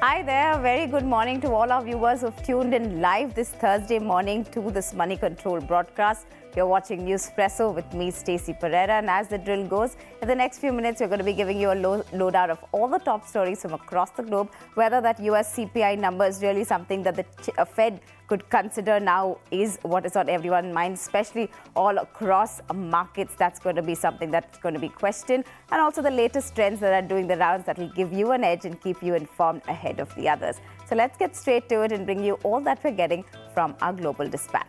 Hi there, very good morning to all our viewers who've tuned in live this Thursday morning to this Moneycontrol broadcast. You're watching Newspresso with me, Stacy Pereira, and as the drill goes, in the next few minutes, we're going to be giving you a lowdown of all the top stories from across the globe, whether that US CPI number is really something that the Fed could consider now is what is on everyone's mind, especially all across markets. That's going to be something that's going to be questioned, and also the latest trends that are doing the rounds that will give you an edge and keep you informed ahead of the others. So let's get straight to it and bring you all that we're getting from our global dispatch.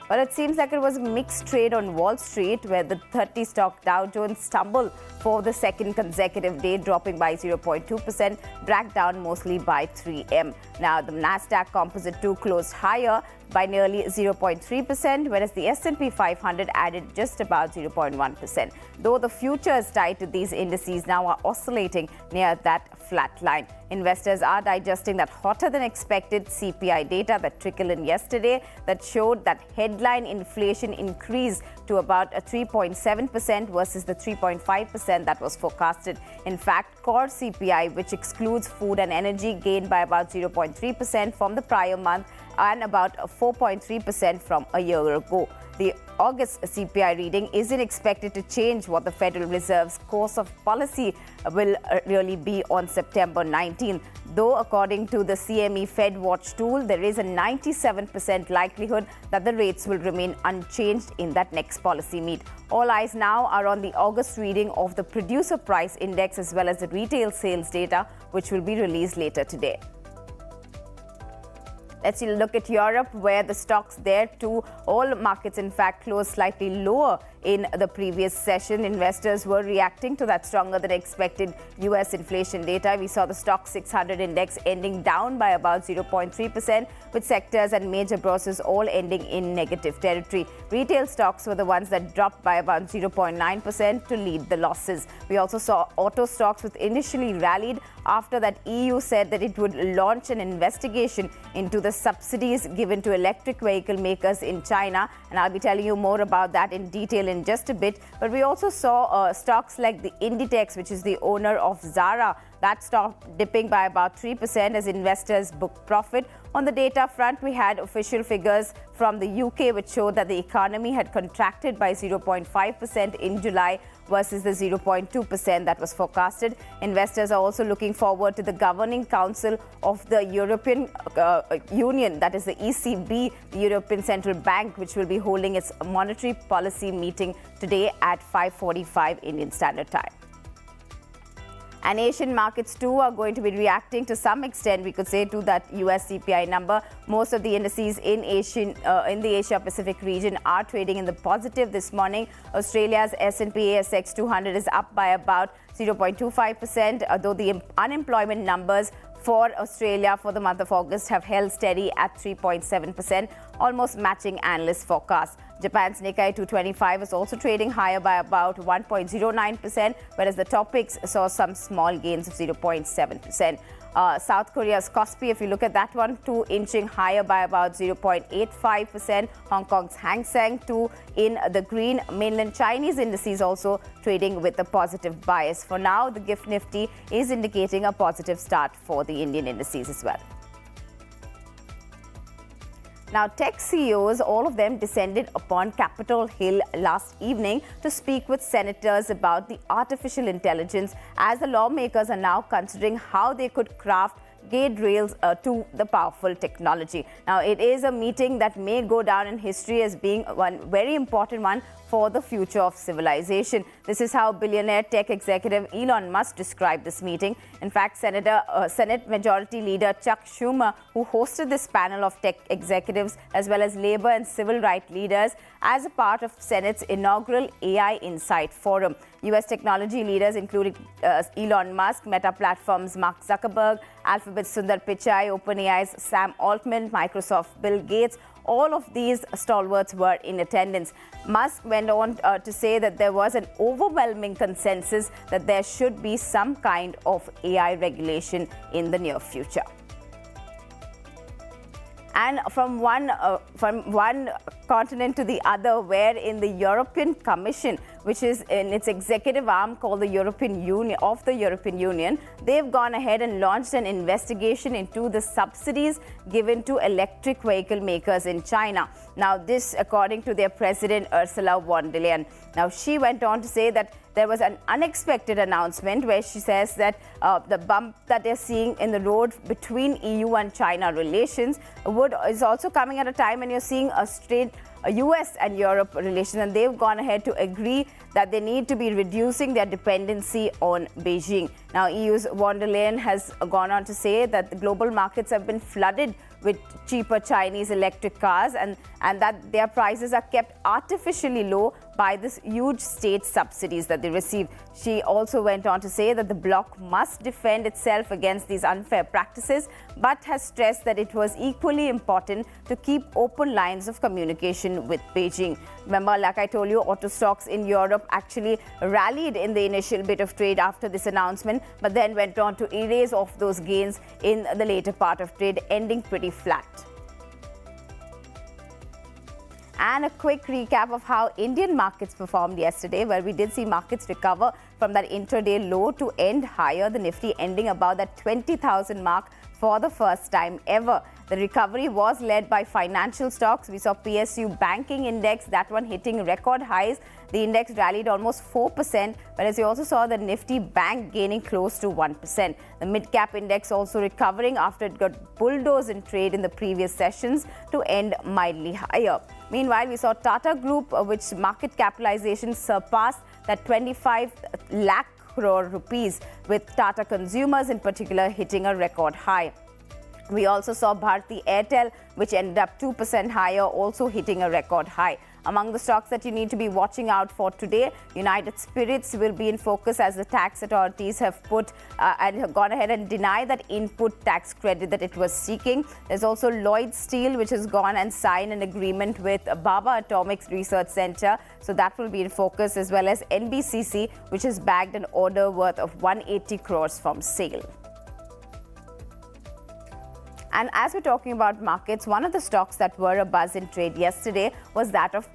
But it seems like it was a mixed trade on Wall Street, where the 30 stock Dow Jones stumbled for the second consecutive day, dropping by 0.2%, dragged down mostly by 3M. Now, the Nasdaq Composite 2 closed higher by nearly 0.3%, whereas the S&P 500 added just about 0.1%. Though the futures tied to these indices now are oscillating near that flat line. Investors are digesting that hotter than expected CPI data that trickled in yesterday that showed that headline inflation increased to about 3.7% versus the 3.5% that was forecasted. In fact, core CPI, which excludes food and energy, gained by about 0.3% from the prior month and about 4.3% from a year ago. The August CPI reading isn't expected to change what the Federal Reserve's course of policy will really be on September 19th. Though, according to the CME Fed Watch tool, there is a 97% likelihood that the rates will remain unchanged in that next policy meet. All eyes now are on the August reading of the Producer Price Index as well as the retail sales data, which will be released later today. Let's look at Europe, where the stocks there too, all markets in fact closed slightly lower in the previous session. Investors were reacting to that stronger than expected US inflation data. We saw the stock 600 index ending down by about 0.3%, with sectors and major bourses all ending in negative territory. Retail stocks were the ones that dropped by about 0.9% to lead the losses. We also saw auto stocks, which initially rallied after that EU said that it would launch an investigation into the subsidies given to electric vehicle makers in China. And I'll be telling you more about that in detail in just a bit. But we also saw stocks like the Inditex, which is the owner of Zara, that stock dipping by about 3% as investors booked profit. On the data front, we had official figures from the UK, which showed that the economy had contracted by 0.5% in July versus the 0.2% that was forecasted. Investors are also looking forward to the Governing Council of the European Union, that is the ECB, the European Central Bank, which will be holding its monetary policy meeting today at 5:45 Indian Standard Time. And Asian markets too are going to be reacting to some extent, we could say, to that US CPI number. Most of the indices in the Asia Pacific region are trading in the positive this morning. Australia's S&P ASX 200 is up by about 0.25%, though the unemployment numbers for Australia for the month of August have held steady at 3.7%, almost matching analyst forecasts. Japan's Nikkei 225 is also trading higher by about 1.09%, whereas the Topix saw some small gains of 0.7%. South Korea's Kospi, if you look at that one, too, inching higher by about 0.85%. Hong Kong's Hang Seng, too, in the green. Mainland Chinese indices also trading with a positive bias. For now, the GIFT Nifty is indicating a positive start for the Indian indices as well. Now, tech CEOs, all of them descended upon Capitol Hill last evening to speak with senators about the artificial intelligence, as the lawmakers are now considering how they could craft guide rails to the powerful technology. Now, it is a meeting that may go down in history as being one very important one for the future of civilization. This is how billionaire tech executive Elon Musk described this meeting. In fact, Senate Majority Leader Chuck Schumer, who hosted this panel of tech executives as well as labor and civil rights leaders as a part of Senate's inaugural AI Insight Forum. U.S. technology leaders including Elon Musk, Meta Platforms' Mark Zuckerberg, Alphabet's Sundar Pichai, OpenAI's Sam Altman, Microsoft Bill Gates, all of these stalwarts were in attendance. Musk went on to say that there was an overwhelming consensus that there should be some kind of AI regulation in the near future. And from one continent to the other, where in the European Commission, which is in its executive arm called the European Union, they've gone ahead and launched an investigation into the subsidies given to electric vehicle makers in China. Now, this according to their president, Ursula von der Leyen. Now, she went on to say that there was an unexpected announcement where she says that the bump that they're seeing in the road between EU and China relations is also coming at a time when you're seeing a straight US and Europe relations, and they've gone ahead to agree that they need to be reducing their dependency on Beijing. Now, EU's von der Leyen has gone on to say that the global markets have been flooded with cheaper Chinese electric cars and that their prices are kept artificially low by this huge state subsidies that they receive. She also went on to say that the bloc must defend itself against these unfair practices, but has stressed that it was equally important to keep open lines of communication with Beijing. Remember, like I told you, auto stocks in Europe actually rallied in the initial bit of trade after this announcement, but then went on to erase off those gains in the later part of trade, ending pretty flat. And a quick recap of how Indian markets performed yesterday, where we did see markets recover from that intraday low to end higher, the Nifty ending above that 20,000 mark for the first time ever. The recovery was led by financial stocks. We saw PSU banking index, that one hitting record highs. The index rallied almost 4%, whereas you also saw the Nifty bank gaining close to 1%. The mid-cap index also recovering after it got bulldozed in trade in the previous sessions to end mildly higher. Meanwhile, we saw Tata Group, which market capitalization surpassed that 25 lakh crore rupees, with Tata Consumers in particular hitting a record high. We also saw Bharti Airtel, which ended up 2% higher, also hitting a record high. Among the stocks that you need to be watching out for today, United Spirits will be in focus as the tax authorities have gone ahead and denied that input tax credit that it was seeking. There's also Lloyd Steel, which has gone and signed an agreement with Baba Atomics Research Center. So that will be in focus, as well as NBCC, which has bagged an order worth of 180 crores from SAIL. And as we're talking about markets, one of the stocks that were abuzz in trade yesterday was that of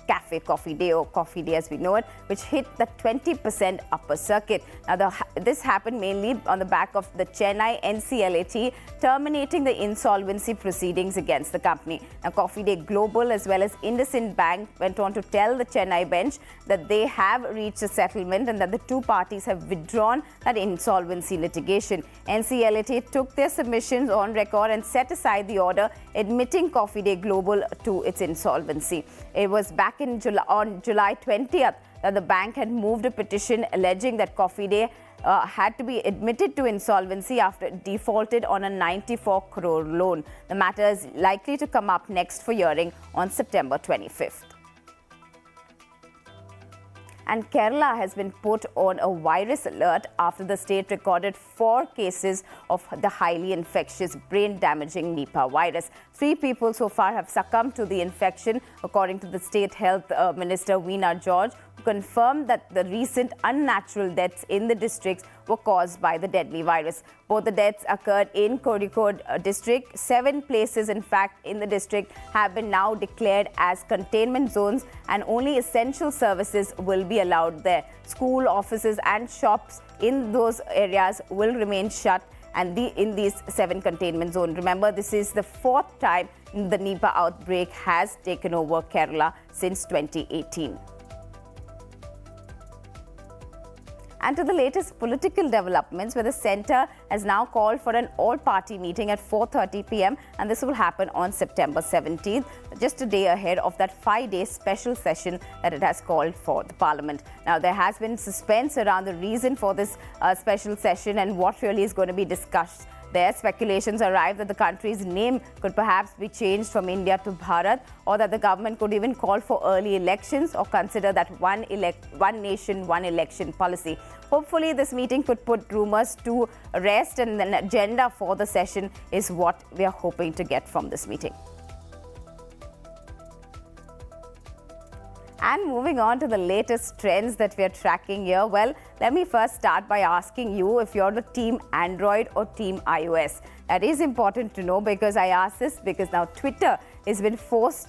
Coffee Day, or Coffee Day as we know it, which hit the 20% upper circuit. Now, this happened mainly on the back of the Chennai NCLAT terminating the insolvency proceedings against the company. Now, Coffee Day Global as well as IndusInd Bank went on to tell the Chennai bench that they have reached a settlement and that the two parties have withdrawn that insolvency litigation. NCLAT took their submissions on record and set aside the order admitting Coffee Day Global to its insolvency. It was back on July 20th that the bank had moved a petition alleging that Coffee Day had to be admitted to insolvency after it defaulted on a 94 crore loan. The matter is likely to come up next for hearing on September 25th. And Kerala has been put on a virus alert after the state recorded 4 cases of the highly infectious brain-damaging Nipah virus. 3 people so far have succumbed to the infection, according to the State Health Minister Veena George, who confirmed that the recent unnatural deaths in the districts were caused by the deadly virus. Both the deaths occurred in Kozhikode district. 7 places, in fact, in the district have been now declared as containment zones, and only essential services will be allowed there. School, offices and shops in those areas will remain shut and in these 7 containment zones. Remember, this is the 4th time the Nipah outbreak has taken over Kerala since 2018. And to the latest political developments, where the centre has now called for an all-party meeting at 4:30 p.m. and this will happen on September 17th, just a day ahead of that 5-day special session that it has called for the Parliament. Now, there has been suspense around the reason for this special session and what really is going to be discussed. There, speculations arrive that the country's name could perhaps be changed from India to Bharat, or that the government could even call for early elections or consider that one nation, one election policy. Hopefully, this meeting could put rumours to rest, and an agenda for the session is what we are hoping to get from this meeting. And moving on to the latest trends that we are tracking here. Well, let me first start by asking you if you're the team Android or team iOS. That is important to know, because I ask this because now Twitter has been forced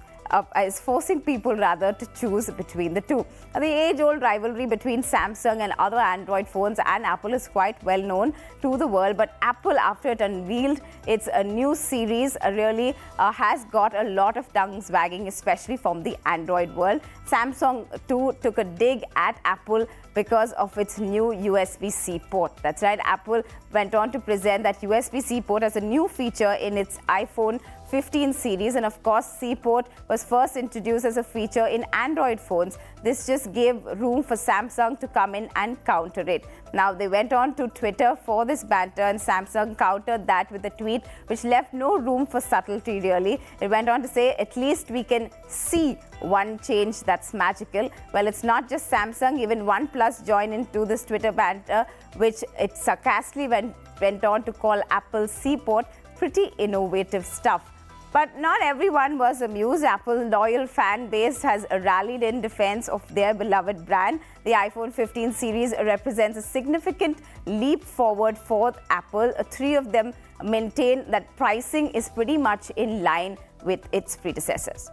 is forcing people rather to choose between the two. The age-old rivalry between Samsung and other Android phones and Apple is quite well known to the world, but Apple, after it unveiled its new series, really has got a lot of tongues wagging, especially from the Android world. Samsung too took a dig at Apple because of its new USB-C port. That's right, Apple went on to present that USB-C port as a new feature in its iPhone 15 series, and of course C-port was first introduced as a feature in Android phones. This just gave room for Samsung to come in and counter it. Now they went on to Twitter for this banter, and Samsung countered that with a tweet which left no room for subtlety really. It went on to say, at least we can see one change that's magical. Well, it's not just Samsung, even OnePlus joined into this Twitter banter, which it sarcastically went on to call Apple's C-port pretty innovative stuff. But not everyone was amused. Apple's loyal fan base has rallied in defense of their beloved brand. The iPhone 15 series represents a significant leap forward for Apple. Three of them maintain that pricing is pretty much in line with its predecessors.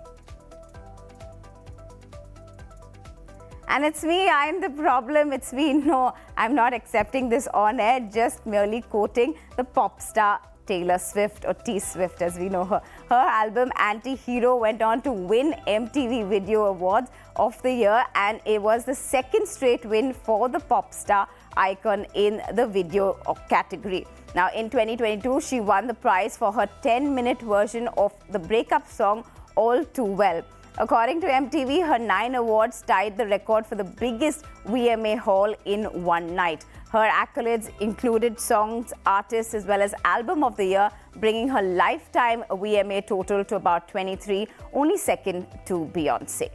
And it's me, I'm the problem, it's me. No, I'm not accepting this on air, just merely quoting the pop star Taylor Swift, or T-Swift as we know her. Her album Anti-Hero went on to win MTV Video Awards of the Year, and it was the second straight win for the pop star icon in the video category. Now in 2022, she won the prize for her 10-minute version of the breakup song All Too Well. According to MTV, her 9 awards tied the record for the biggest VMA haul in one night. Her accolades included Songs, Artist as well as Album of the Year, bringing her lifetime VMA total to about 23, only second to Beyonce.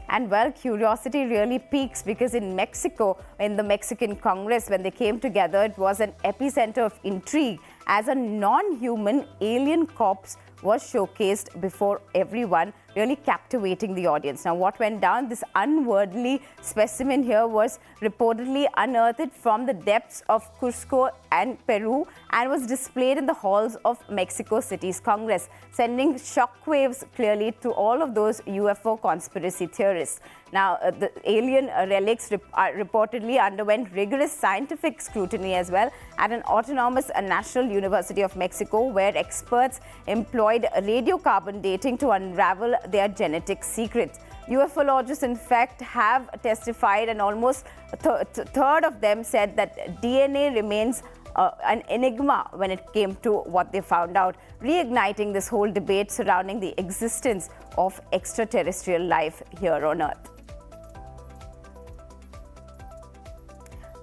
And well, curiosity really peaks because in Mexico, in the Mexican Congress, when they came together, it was an epicenter of intrigue as a non-human alien corpse was showcased before everyone, really captivating the audience. Now, what went down? This unworldly specimen here was reportedly unearthed from the depths of Cusco and Peru and was displayed in the halls of Mexico City's Congress, sending shockwaves clearly to all of those UFO conspiracy theorists. Now, the alien relics reportedly underwent rigorous scientific scrutiny as well at an autonomous National University of Mexico, where experts employed radiocarbon dating to unravel their genetic secrets. UFOlogists, in fact, have testified, and almost a third of them said that DNA remains an enigma when it came to what they found out, reigniting this whole debate surrounding the existence of extraterrestrial life here on Earth.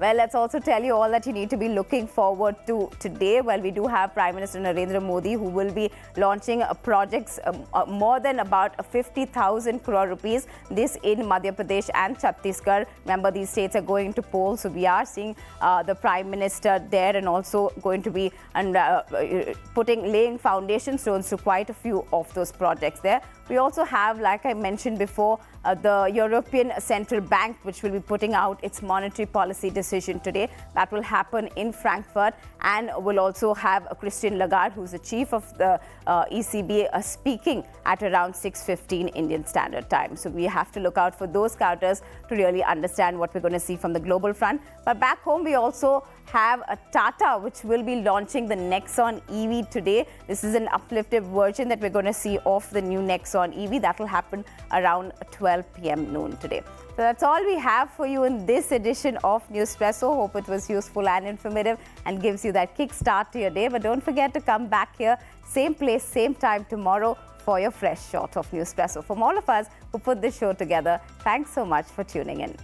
Well, let's also tell you all that you need to be looking forward to today. Well, we do have Prime Minister Narendra Modi, who will be launching projects more than about 50,000 crore rupees. This in Madhya Pradesh and Chhattisgarh. Remember, these states are going to poll, so we are seeing the Prime Minister there, and also going to be laying foundation stones to quite a few of those projects there. We also have, like I mentioned before, the European Central Bank, which will be putting out its monetary policy decision today. That will happen in Frankfurt, and we'll also have Christine Lagarde, who's the chief of the ECB, speaking at around 6:15 Indian Standard Time. So we have to look out for those counters to really understand what we're going to see from the global front. But back home, we also have a Tata, which will be launching the Nexon EV today. This is an uplifted version that we're going to see of the new Nexon EV. That will happen around 12 p.m. noon today. So that's all we have for you in this edition of Newspresso. Hope it was useful and informative and gives you that kick start to your day. But don't forget to come back here, same place, same time tomorrow for your fresh shot of Newspresso. From all of us who put this show together, thanks so much for tuning in.